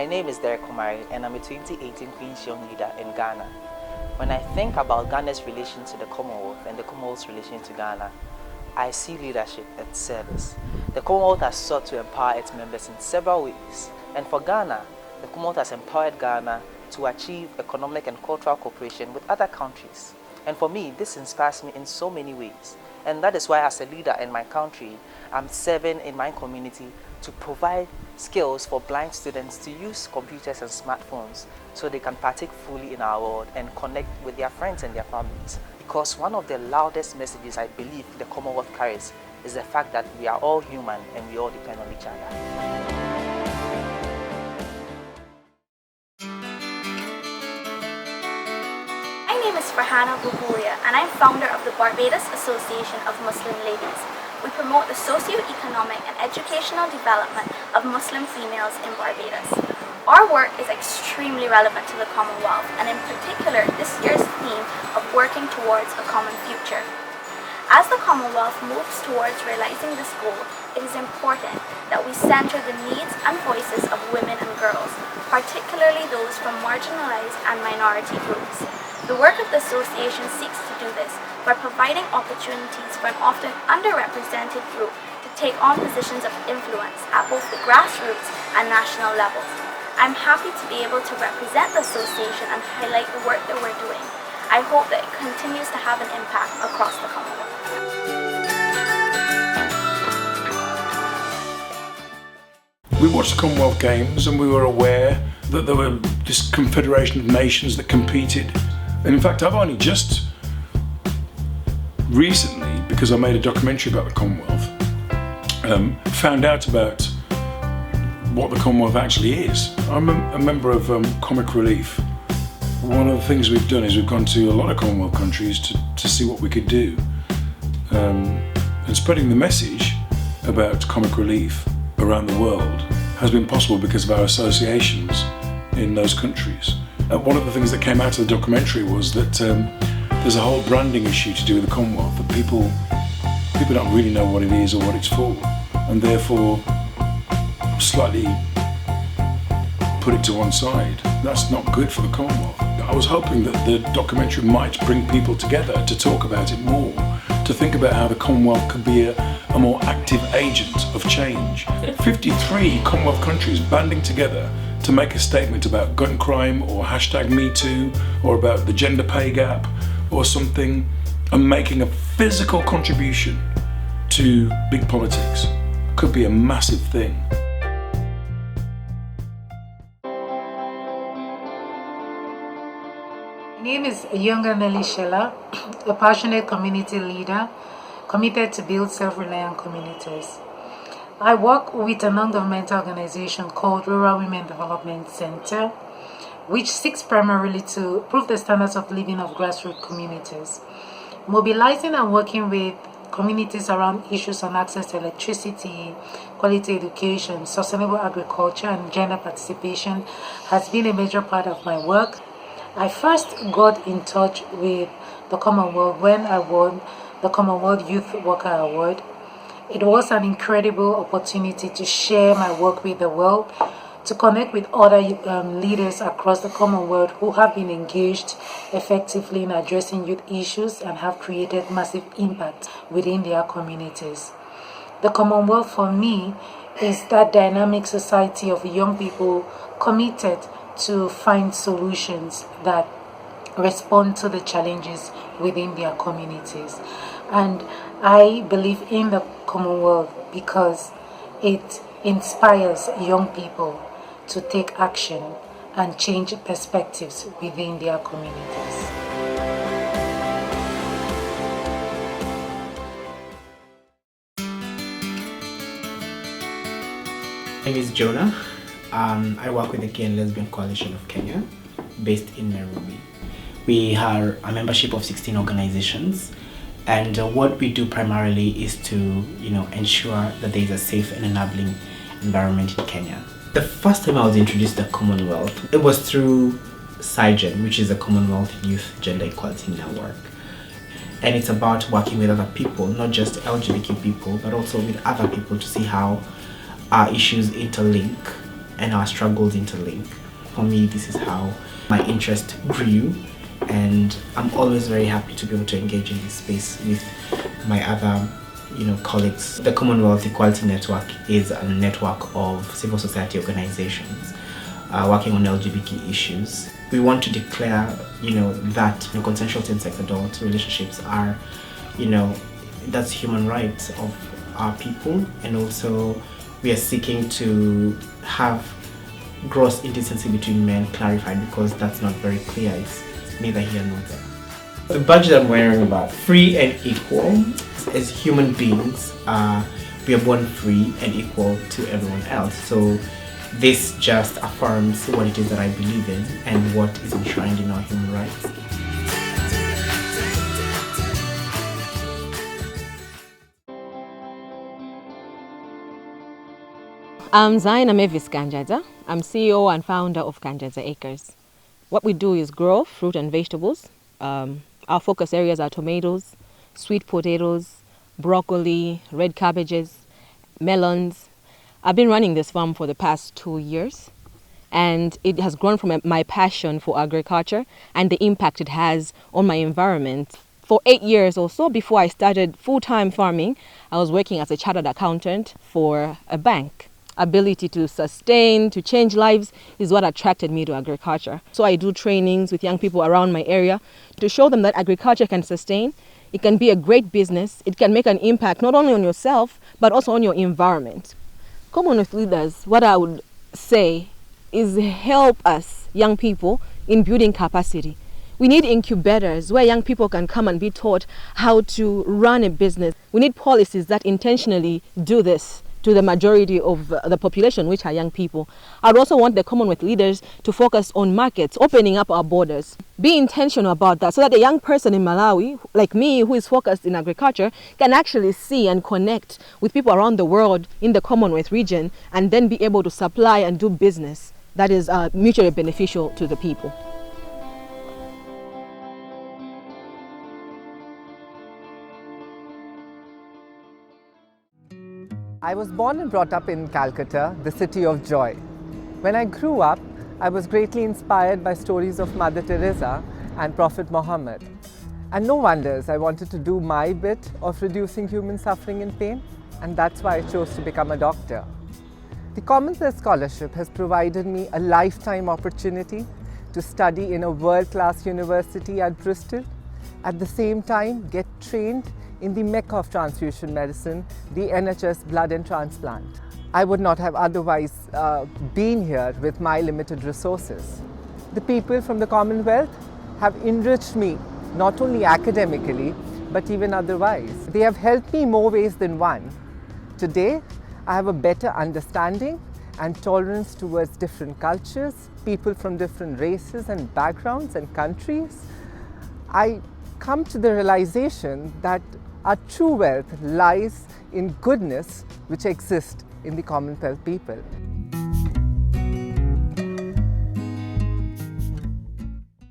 My name is Derek Kumari and I'm a 2018 Queen's Young Leader in Ghana. When I think about Ghana's relation to the Commonwealth and the Commonwealth's relation to Ghana, I see leadership and service. The Commonwealth has sought to empower its members in several ways, and for Ghana, the Commonwealth has empowered Ghana to achieve economic and cultural cooperation with other countries. And for me, this inspires me in so many ways. And that is why, as a leader in my country, I'm serving in my community to provide skills for blind students to use computers and smartphones so they can partake fully in our world and connect with their friends and their families. Because one of the loudest messages I believe the Commonwealth carries is the fact that we are all human and we all depend on each other. My name is Farhana Bubulia and I'm founder of the Barbados Association of Muslim Ladies. We promote the socio-economic and educational development of Muslim females in Barbados. Our work is extremely relevant to the Commonwealth, and in particular this year's theme of working towards a common future. As the Commonwealth moves towards realizing this goal, it is important that we center the needs and voices of women and girls, particularly those from marginalized and minority groups. The work of the association seeks to do this by providing opportunities for an often underrepresented group to take on positions of influence at both the grassroots and national levels. I'm happy to be able to represent the association and highlight the work that we're doing. I hope that it continues to have an impact across the Commonwealth. We watched the Commonwealth Games and we were aware that there were this confederation of nations that competed. And in fact, I've only just recently, because I made a documentary about the Commonwealth, found out about what the Commonwealth actually is. I'm a member of Comic Relief. One of the things we've done is we've gone to a lot of Commonwealth countries to see what we could do. And spreading the message about Comic Relief around the world has been possible because of our associations in those countries. One of the things that came out of the documentary was that there's a whole branding issue to do with the Commonwealth, that people don't really know what it is or what it's for, and therefore slightly put it to one side. That's not good for the Commonwealth. I was hoping that the documentary might bring people together to talk about it more, to think about how the Commonwealth could be a more active agent of change. 53 Commonwealth countries banding together to make a statement about gun crime or #MeToo or about the gender pay gap or something, and making a physical contribution to big politics could be a massive thing. My name is Younger Nelly Sheller, a passionate community leader committed to build self-reliant communities. I work with a non-governmental organization called Rural Women Development Center, which seeks primarily to improve the standards of living of grassroots communities. Mobilizing and working with communities around issues on access to electricity, quality education, sustainable agriculture, and gender participation has been a major part of my work. I first got in touch with the Commonwealth when I won the Commonwealth Youth Worker Award. It was an incredible opportunity to share my work with the world, to connect with other leaders across the Commonwealth who have been engaged effectively in addressing youth issues and have created massive impact within their communities. The Commonwealth for me is that dynamic society of young people committed to find solutions that respond to the challenges within their communities. And I believe in the Commonwealth because it inspires young people to take action and change perspectives within their communities. My name is Jonah. I work with the Gay and Lesbian Coalition of Kenya, based in Nairobi. We are a membership of 16 organizations, and what we do primarily is to, ensure that there is a safe and enabling environment in Kenya. The first time I was introduced to the Commonwealth, it was through SIGEN, which is the Commonwealth Youth Gender Equality Network. And it's about working with other people, not just LGBTQ people, but also with other people to see how our issues interlink and our struggles interlink. For me, this is how my interest grew, and I'm always very happy to be able to engage in this space with my other colleagues. The Commonwealth Equality Network is a network of civil society organizations working on LGBT issues. We want to declare, that consensual same-sex adult relationships are, that's human rights of our people, and also we are seeking to have gross indecency between men clarified, because that's not very clear. It's neither here nor there. The badge I'm wearing about free and equal. As human beings, we are born free and equal to everyone else. So this just affirms what it is that I believe in and what is enshrined in our human rights. I'm Zaina Mavis Kanjaza. I'm CEO and founder of Kanjaza Acres. What we do is grow fruit and vegetables. Our focus areas are tomatoes, sweet potatoes, broccoli, red cabbages, melons. I've been running this farm for the past 2 years, and it has grown from my passion for agriculture and the impact it has on my environment. For 8 years or so before I started full-time farming, I was working as a chartered accountant for a bank. Ability to sustain, to change lives is what attracted me to agriculture. So I do trainings with young people around my area to show them that agriculture can sustain, it can be a great business, it can make an impact not only on yourself, but also on your environment. Commonwealth leaders, what I would say is help us, young people, in building capacity. We need incubators where young people can come and be taught how to run a business. We need policies that intentionally do this to the majority of the population, which are young people. I'd also want the Commonwealth leaders to focus on markets, opening up our borders. Be intentional about that so that a young person in Malawi, like me, who is focused in agriculture, can actually see and connect with people around the world in the Commonwealth region, and then be able to supply and do business that is mutually beneficial to the people. I was born and brought up in Calcutta, the city of joy. When I grew up, I was greatly inspired by stories of Mother Teresa and Prophet Muhammad. And no wonders, I wanted to do my bit of reducing human suffering and pain, and that's why I chose to become a doctor. The Commonwealth Scholarship has provided me a lifetime opportunity to study in a world-class university at Bristol, at the same time get trained in the mecca of transfusion medicine, the NHS blood and transplant. I would not have otherwise been here with my limited resources. The people from the Commonwealth have enriched me not only academically, but even otherwise. They have helped me in more ways than one. Today, I have a better understanding and tolerance towards different cultures, people from different races and backgrounds and countries. I come to the realization that our true wealth lies in goodness which exists in the Commonwealth people.